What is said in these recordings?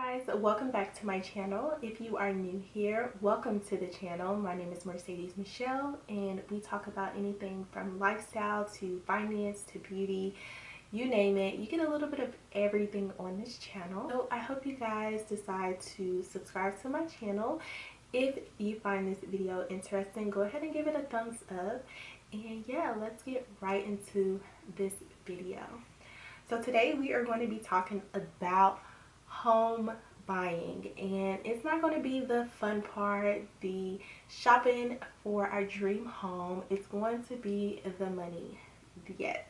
guys, welcome back to my channel. If you are new here, welcome to the channel. My name is Mercedes Michelle and we talk about anything from lifestyle to finance to beauty, you name it. You get a little bit of everything on this channel. So I hope you guys decide to subscribe to my channel. If you find this video interesting, go ahead and give it a thumbs up. And yeah, let's get right into this video. So today we are going to be talking about home buying, and it's not going to be the fun part, the shopping for our dream home. It's going to be the money, yes,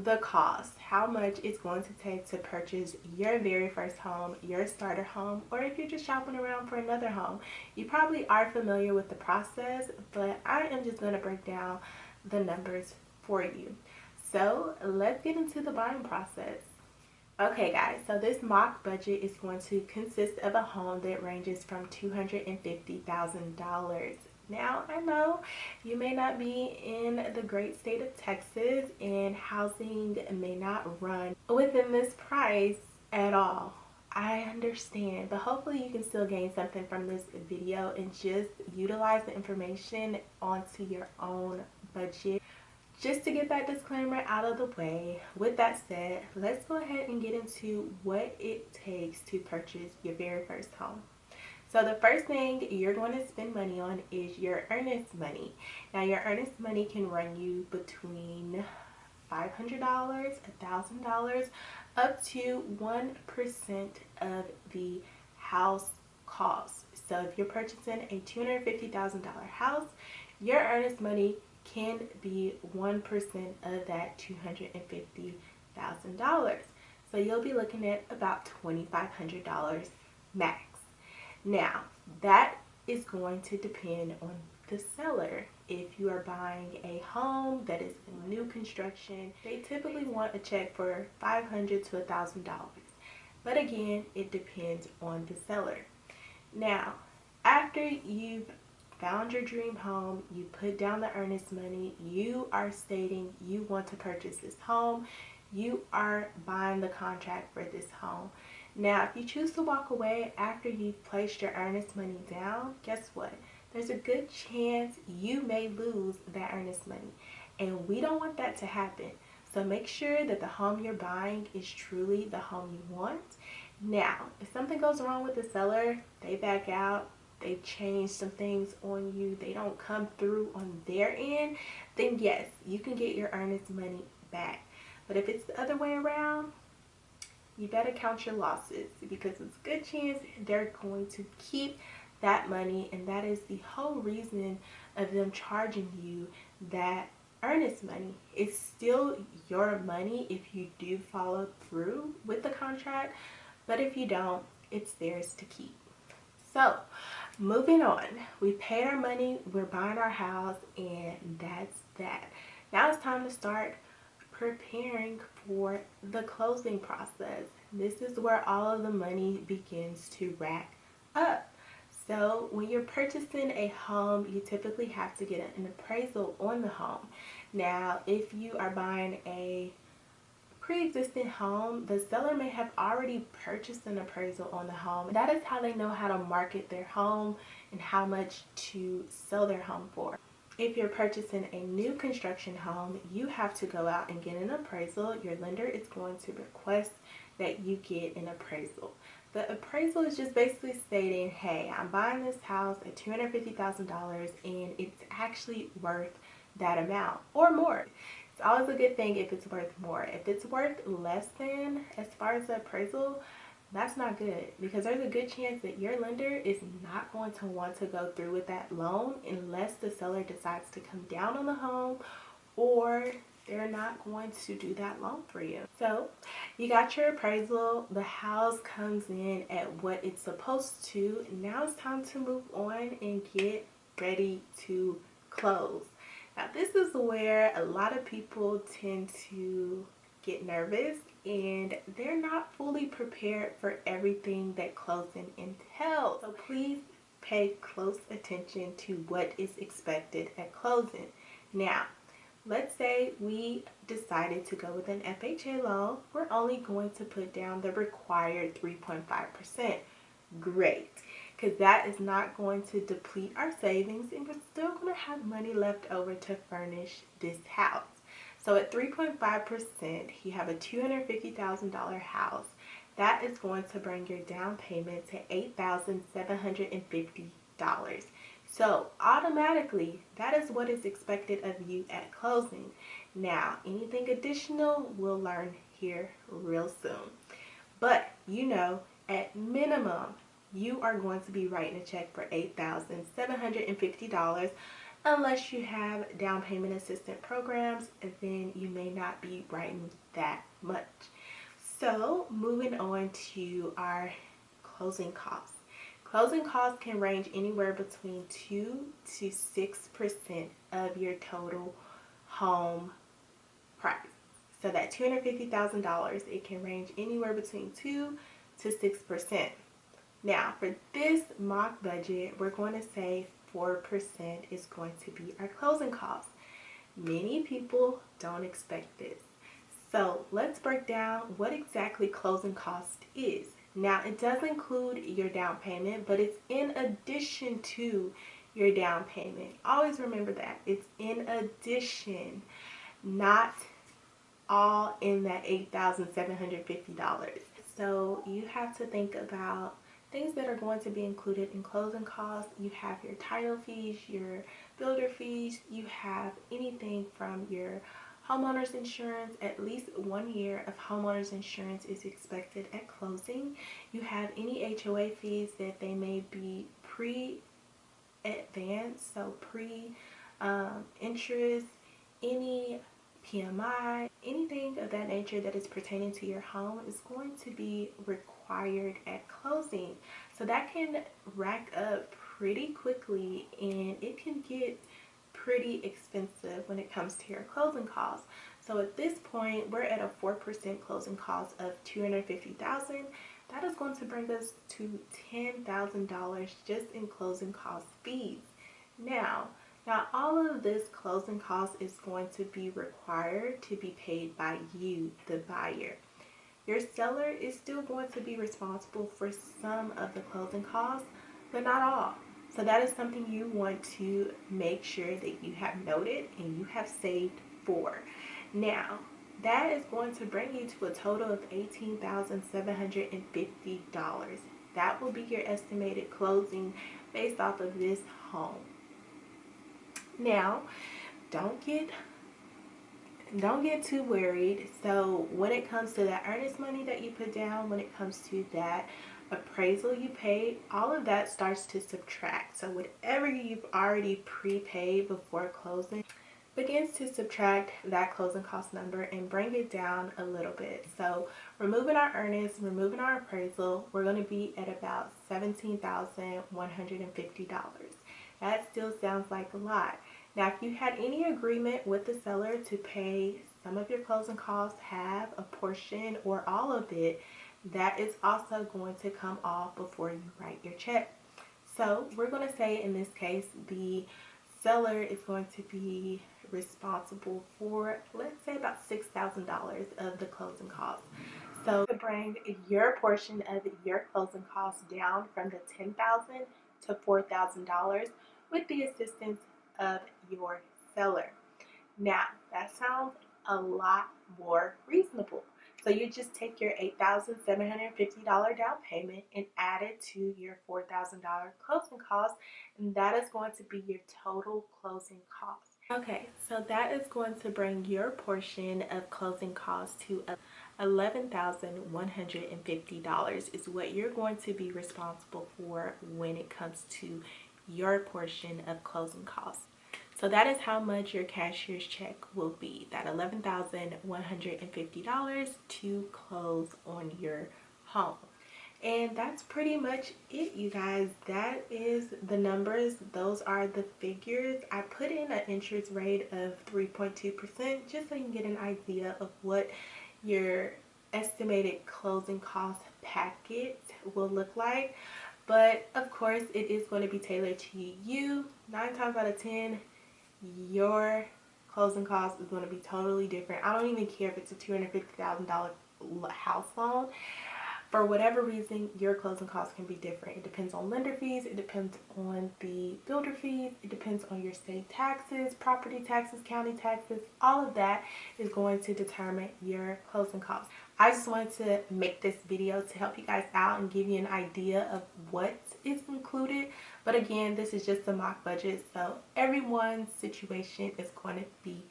the cost, how much it's going to take to purchase your very first home, your starter home, or if you're just shopping around for another home. You probably are familiar with the process, but I am just going to break down the numbers for you. So let's get into the buying process. Okay guys, so this mock budget is going to consist of a home that ranges from $250,000. Now, I know you may not be in the great state of Texas and housing may not run within this price at all. I understand, but hopefully you can still gain something from this video and just utilize the information onto your own budget. Just to get that disclaimer out of the way, with that said, let's go ahead and get into what it takes to purchase your very first home. So the first thing you're going to spend money on is your earnest money. Now your earnest money can run you between $500, $1,000, up to 1% of the house cost. So if you're purchasing a $250,000 house, your earnest money can be 1% of that $250,000. So you'll be looking at about $2,500 max. Now, that is going to depend on the seller. If you are buying a home that is new construction, they typically want a check for $500 to $1,000. But again, it depends on the seller. Now, after you've found your dream home, you put down the earnest money, you are stating you want to purchase this home, you are buying the contract for this home. Now, if you choose to walk away after you've placed your earnest money down, guess what? There's a good chance you may lose that earnest money, and we don't want that to happen. So make sure that the home you're buying is truly the home you want. Now, if something goes wrong with the seller, they back out, they change some things on you, they don't come through on their end, then yes, you can get your earnest money back. But if it's the other way around, you better count your losses, because it's a good chance they're going to keep that money, and that is the whole reason of them charging you that earnest money. It's still your money if you do follow through with the contract, but if you don't, it's theirs to keep. So moving on, we paid our money, we're buying our house, and that's that. Now it's time to start preparing for the closing process. This is where all of the money begins to rack up. So when you're purchasing a home, you typically have to get an appraisal on the home. Now, if you are buying a pre-existing home, the seller may have already purchased an appraisal on the home. That is how they know how to market their home and how much to sell their home for. If you're purchasing a new construction home, you have to go out and get an appraisal. Your lender is going to request that you get an appraisal. The appraisal is just basically stating, hey, I'm buying this house at $250,000 and it's actually worth that amount or more. It's always a good thing if it's worth more. If it's worth less than, as far as the appraisal, that's not good, because there's a good chance that your lender is not going to want to go through with that loan unless the seller decides to come down on the home, or they're not going to do that loan for you. So you got your appraisal, the house comes in at what it's supposed to. Now it's time to move on and get ready to close. Now this is where a lot of people tend to get nervous and they're not fully prepared for everything that closing entails. So please pay close attention to what is expected at closing. Now, let's say we decided to go with an FHA loan. We're only going to put down the required 3.5%. great, because that is not going to deplete our savings, and we're still going to have money left over to furnish this house. So at 3.5%, you have a $250,000 house. That is going to bring your down payment to $8,750. So automatically, that is what is expected of you at closing. Now, anything additional, we'll learn here real soon. But at minimum, you are going to be writing a check for $8,750. Unless you have down payment assistance programs, then you may not be writing that much. So moving on to our closing costs. Closing costs can range anywhere between 2 to 6% of your total home price. So that $250,000, it can range anywhere between 2 to 6%. Now, for this mock budget, we're going to say 4% is going to be our closing costs. Many people don't expect this. So let's break down what exactly closing cost is. Now, it does include your down payment, but it's in addition to your down payment. Always remember that. It's in addition, not all in that $8,750. So you have to think about things that are going to be included in closing costs. You have your title fees, your builder fees, you have anything from your homeowners insurance. At least 1 year of homeowners insurance is expected at closing. You have any HOA fees that they may be pre-advanced, so pre-interest, any PMI, anything of that nature that is pertaining to your home is going to be required at closing. So that can rack up pretty quickly, and it can get pretty expensive when it comes to your closing costs. So at this point, we're at a 4% closing cost of $250,000. That is going to bring us to $10,000 just in closing cost fees. Now all of this closing cost is going to be required to be paid by you, the buyer. Your seller is still going to be responsible for some of the closing costs, but not all. So that is something you want to make sure that you have noted and you have saved for. Now, that is going to bring you to a total of $18,750. That will be your estimated closing based off of this home. Now, don't get too worried. So when it comes to that earnest money that you put down, when it comes to that appraisal you paid, all of that starts to subtract. So whatever you've already prepaid before closing begins to subtract that closing cost number and bring it down a little bit. So removing our earnest, removing our appraisal, we're going to be at about $17,150. That still sounds like a lot. Now, if you had any agreement with the seller to pay some of your closing costs, half, a portion, or all of it, that is also going to come off before you write your check. So we're going to say in this case, the seller is going to be responsible for, let's say, about $6,000 of the closing costs. So to bring your portion of your closing costs down from the $10,000 to $4,000 with the assistance of your seller. Now, that sounds a lot more reasonable. So you just take your $8,750 down payment and add it to your $4,000 closing cost, and that is going to be your total closing cost. Okay, so that is going to bring your portion of closing costs to $11,150 is what you're going to be responsible for when it comes to your portion of closing costs. So that is how much your cashier's check will be, that $11,150 to close on your home. And that's pretty much it, you guys. That is the numbers. Those are the figures. I put in an interest rate of 3.2% just so you can get an idea of what your estimated closing cost packet will look like. But of course, it is going to be tailored to you. 9 times out of 10, your closing cost is going to be totally different. I don't even care if it's a $250,000 house loan. For whatever reason, your closing costs can be different. It depends on lender fees, it depends on the builder fees, it depends on your state taxes, property taxes, county taxes. All of that is going to determine your closing costs. I just wanted to make this video to help you guys out and give you an idea of what is included. But again, this is just a mock budget, so everyone's situation is going to be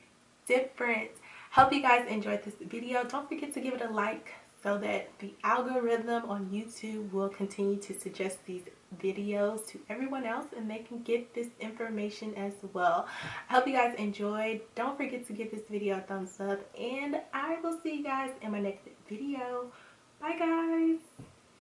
different. Hope you guys enjoyed this video. Don't forget to give it a like so that the algorithm on YouTube will continue to suggest these videos to everyone else and they can get this information as well. I hope you guys enjoyed. Don't forget to give this video a thumbs up, and I will see you guys in my next video. Bye guys.